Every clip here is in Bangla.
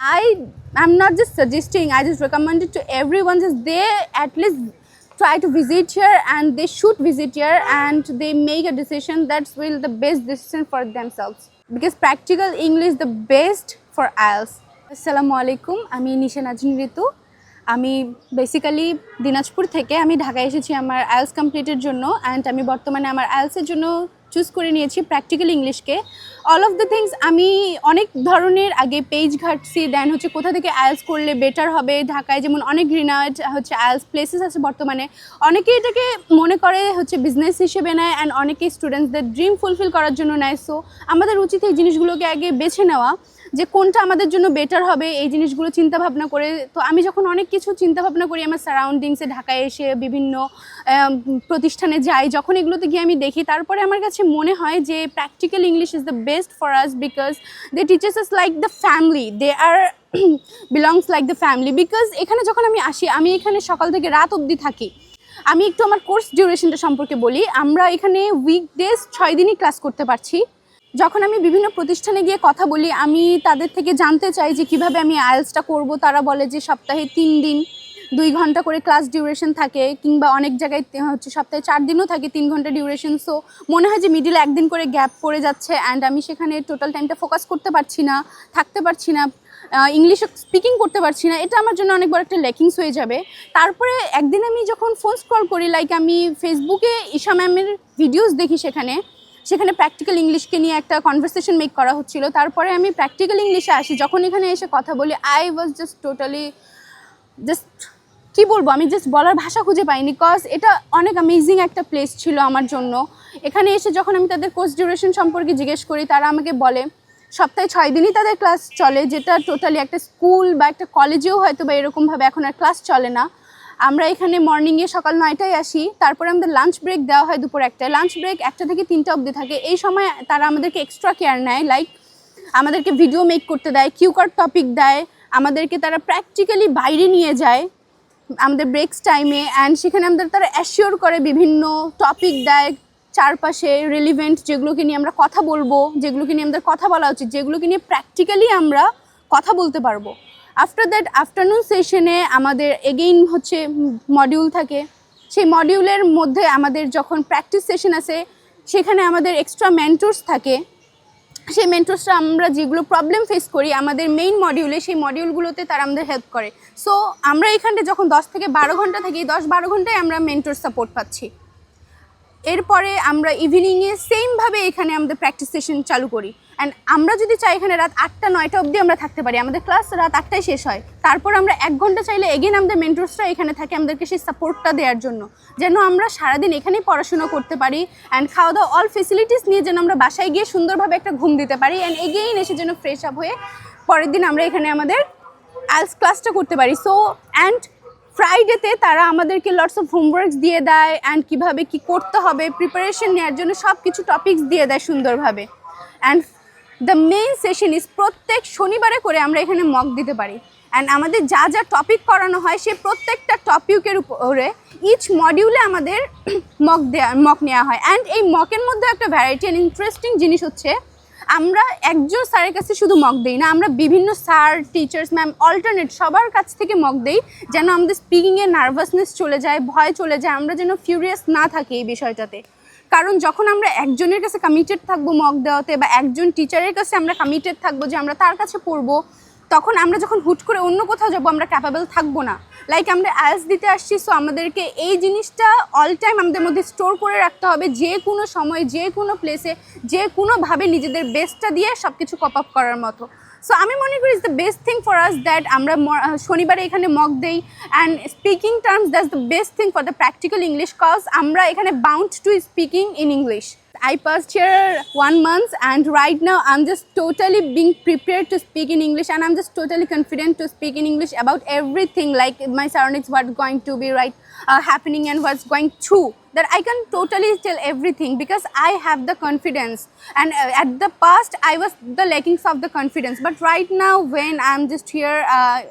I'm not just suggesting, I just recommend it to everyone that they at least try to visit here, and they should visit here, and they make a decision that's will the best decision for themselves, because practical English the best for IELTS. Assalamu alaikum, আমি নিশা নাজনীন ঋতু। আমি বেসিক্যালি দিনাজপুর থেকে আমি ঢাকায় এসেছি আমার আইএলস কমপ্লিটের জন্য, অ্যান্ড আমি বর্তমানে আমার আইএলসের জন্য চুজ করে নিয়েছি প্র্যাকটিক্যাল ইংলিশকে। অল অফ দ্য থিংস আমি অনেক ধরনের আগে পেজ ঘাটছি, দেন হচ্ছে কোথা থেকে আইএলস করলে বেটার হবে। ঢাকায় যেমন অনেক রিনাউন্ড হচ্ছে আইএলস প্লেসেস আছে বর্তমানে, অনেকেই এটাকে মনে করে হচ্ছে বিজনেস হিসেবে নেয়, অ্যান্ড অনেকেই স্টুডেন্টসদের ড্রিম ফুলফিল করার জন্য নেয়। সো আমাদের উচিত এই জিনিসগুলোকে আগে বেছে নেওয়া, যে কোনটা আমাদের জন্য বেটার হবে এই জিনিসগুলো চিন্তা ভাবনা করে। তো আমি যখন অনেক কিছু চিন্তা ভাবনা করি আমার সারাউন্ডিংসে, ঢাকায় এসে বিভিন্ন প্রতিষ্ঠানে যাই, যখন এগুলোতে গিয়ে আমি দেখি, তারপরে আমার কাছে মনে হয় যে practical English is the best for us, because they teachers us like the family, they are belongs like the family. Because এখানে যখন আমি আসি, আমি এখানে সকাল থেকে রাত অবধি থাকি। আমি একটু আমার কোর্স ডিউরেশনটা সম্পর্কে বলি। আমরা এখানে উইকডেজ 6 দিনই ক্লাস করতে পারছি। যখন আমি বিভিন্ন প্রতিষ্ঠানে গিয়ে কথা বলি, আমি তাদের থেকে জানতে চাই যে কিভাবে আমি আইএলসটা করব। তারা বলে যে সপ্তাহে 3 দিন 2 ঘন্টা করে ক্লাস ডিউরেশন থাকে, কিংবা অনেক জায়গায় হচ্ছে সপ্তাহে 4 দিনও থাকে 3 ঘন্টা ডিউরেশন। সো মনে হয় যে মিডিলে 1 দিন করে গ্যাপ পড়ে যাচ্ছে, অ্যান্ড আমি সেখানে টোটাল টাইমটা ফোকাস করতে পারছি না, থাকতে পারছি না, ইংলিশ স্পিকিং করতে পারছি না। এটা আমার জন্য অনেক বড় একটা ল্যাকিংস হয়ে যাবে। তারপরে একদিন আমি যখন ফোন স্ক্রল করি, লাইক আমি ফেসবুকে ঈশা ম্যামের ভিডিওস দেখি, সেখানে প্র্যাকটিক্যাল ইংলিশকে নিয়ে একটা কনভারসেশন মেক করা হচ্ছিল। তারপরে আমি প্র্যাকটিক্যাল ইংলিশে আসি, যখন এখানে এসে কথা বলি, আই ওয়াজ জাস্ট টোটালি কী বলবো, আমি জাস্ট বলার ভাষা খুঁজে পাইনি। কজ এটা অনেক অ্যামেজিং একটা প্লেস ছিল আমার জন্য। এখানে এসে যখন আমি তাদের কোর্স ডিউরেশন সম্পর্কে জিজ্ঞেস করি, তারা আমাকে বলে সপ্তাহে 6 দিনই তাদের ক্লাস চলে, যেটা টোটালি একটা স্কুল বা একটা কলেজেও হয়তো বা এরকমভাবে এখন আর ক্লাস চলে না। আমরা এখানে মর্নিংয়ে সকাল 9টায় আসি, তারপরে আমাদের লাঞ্চ ব্রেক দেওয়া হয় দুপুর 1টায়। লাঞ্চ ব্রেক 1টা থেকে 3টা অবধি থাকে। এই সময় তারা আমাদেরকে এক্সট্রা কেয়ার নেয়, লাইক আমাদেরকে ভিডিও মেক করতে দেয়, কিউকার্ড টপিক দেয়, আমাদেরকে তারা প্র্যাকটিক্যালি বাইরে নিয়ে যায় আমাদের ব্রেকস টাইমে, অ্যান্ড সেখানে আমাদের তারা অ্যাসিওর করে, বিভিন্ন টপিক দেয় চারপাশে রিলিভেন্ট, যেগুলোকে নিয়ে আমরা কথা বলবো, যেগুলোকে নিয়ে আমাদের কথা বলা উচিত, যেগুলোকে নিয়ে প্র্যাকটিক্যালি আমরা কথা বলতে পারবো। আফটার দ্যাট আফটারনুন সেশনে আমাদের এগেইন হচ্ছে মডিউল থাকে। সেই মডিউলের মধ্যে আমাদের যখন প্র্যাকটিস সেশন আছে, সেখানে আমাদের এক্সট্রা মেন্টরস থাকে। সেই মেন্টরসরা আমরা যেগুলো প্রবলেম ফেস করি আমাদের মেইন মডিউলে, সেই মডিউলগুলোতে তারা আমাদের হেল্প করে। সো আমরা এখানে যখন 10 থেকে 12 ঘন্টা থাকি, 10-12 ঘন্টায় আমরা মেন্টর সাপোর্ট পাচ্ছি। এরপরে আমরা ইভিনিংয়ে সেমভাবে এখানে আমাদের প্র্যাকটিস সেশন চালু করি, অ্যান্ড আমরা যদি চাই এখানে রাত 8টা-9টা অবধি আমরা থাকতে পারি। আমাদের ক্লাস রাত 8টায় শেষ হয়। তারপর আমরা 1 ঘন্টা চাইলে এগেন আমাদের মেন্টরসরা এখানে থাকে আমাদেরকে সেই সাপোর্টটা দেওয়ার জন্য, যেন আমরা সারাদিন এখানেই পড়াশোনা করতে পারি, অ্যান্ড খাওয়া দাওয়া অল ফেসিলিটিস নিয়ে যেন আমরা বাসায় গিয়ে সুন্দরভাবে একটা ঘুম দিতে পারি, অ্যান্ড এগেইন এসে যেন ফ্রেশ আপ হয়ে পরের দিন আমরা এখানে আমাদের আইএলস ক্লাসটা করতে পারি। সো অ্যান্ড ফ্রাইডেতে তারা আমাদেরকে লটস অফ হোমওয়ার্কস দিয়ে দেয়, অ্যান্ড কীভাবে কী করতে হবে প্রিপারেশন নেওয়ার জন্য সব কিছু টপিকস দিয়ে দেয় সুন্দরভাবে। And the main session is প্রত্যেক শনিবারে করে আমরা এখানে মক দিতে পারি, অ্যান্ড আমাদের যা যা টপিক করানো হয় সেই প্রত্যেকটা টপিকের উপরে ইচ মডিউলে আমাদের মক নেওয়া হয়। অ্যান্ড এই মকের মধ্যে একটা ভ্যারাইটি অ্যান্ড ইন্টারেস্টিং জিনিস হচ্ছে, আমরা একজন স্যারের কাছে শুধু মক দিই না, আমরা বিভিন্ন স্যার, টিচার্স, ম্যাম, অল্টারনেট সবার কাছ থেকে মক দিই, যেন আমাদের স্পিকিংয়ে নার্ভাসনেস চলে যায়, ভয় চলে যায়, আমরা যেন ফিউরিয়াস না থাকি এই বিষয়টাতে। কারণ যখন আমরা একজনের কাছে কমিটেড থাকবো মক দেওয়াতে, বা একজন টিচারের কাছে আমরা কমিটেড থাকবো যে আমরা তার কাছে পড়বো, তখন আমরা যখন হুট করে অন্য কোথাও যাবো আমরা ক্যাপাবল থাকবো না। লাইক আমরা আইএলস দিতে আসছি, সো আমাদেরকে এই জিনিসটা অল টাইম আমাদের মধ্যে স্টোর করে রাখতে হবে, যে কোনো সময়, যে কোনো প্লেসে, যে কোনোভাবে নিজেদের বেস্টটা দিয়ে সব কিছু কপ আপ করার মতো। সো আমি মনে করি is the best thing for us that আমরা শনিবারে এখানে মক দেই, and speaking terms that's the best thing for the practical English, cause আমরা এখানে bound to speaking in English. I passed here 1 month, and right now I'm just totally being prepared to speak in English, and I'm just totally confident to speak in English about everything, like my surroundings, what's going to be happening and what's going through, that I can totally tell everything because I have the confidence. And at the past I was the lackings of the confidence, but right now when I'm just here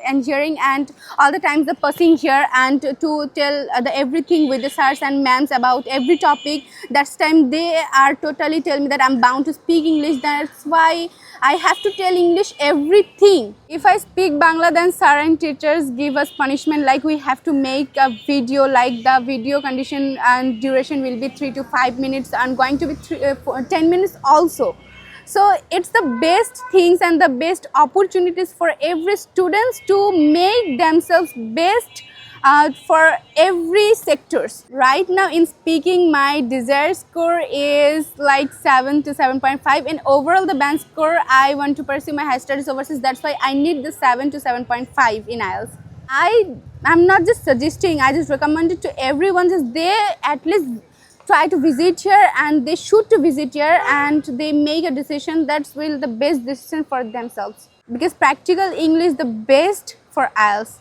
and hearing and all the times the passing here and to tell the everything with the sirs and ma'ams about every topic, that's time they are totally tell me that I'm bound to speak English. That's why I have to tell English everything. If I speak Bangla, then sir and teachers give us punishment, like we have to make a video, like the video condition and duration will be 3 to 5 minutes and going to be 10 minutes also. So it's the best things and the best opportunities for every students to make themselves best for every sectors. Right now in speaking, my desired score is like 7 to 7.5. In overall the band score, I want to pursue my higher studies overseas. That's why I need the 7 to 7.5 in IELTS. I'm not just suggesting, I just recommend it to everyone, just they at least try to visit here, and they should to visit here, and they make a decision that's will the best decision for themselves, because practical English is the best for IELTS.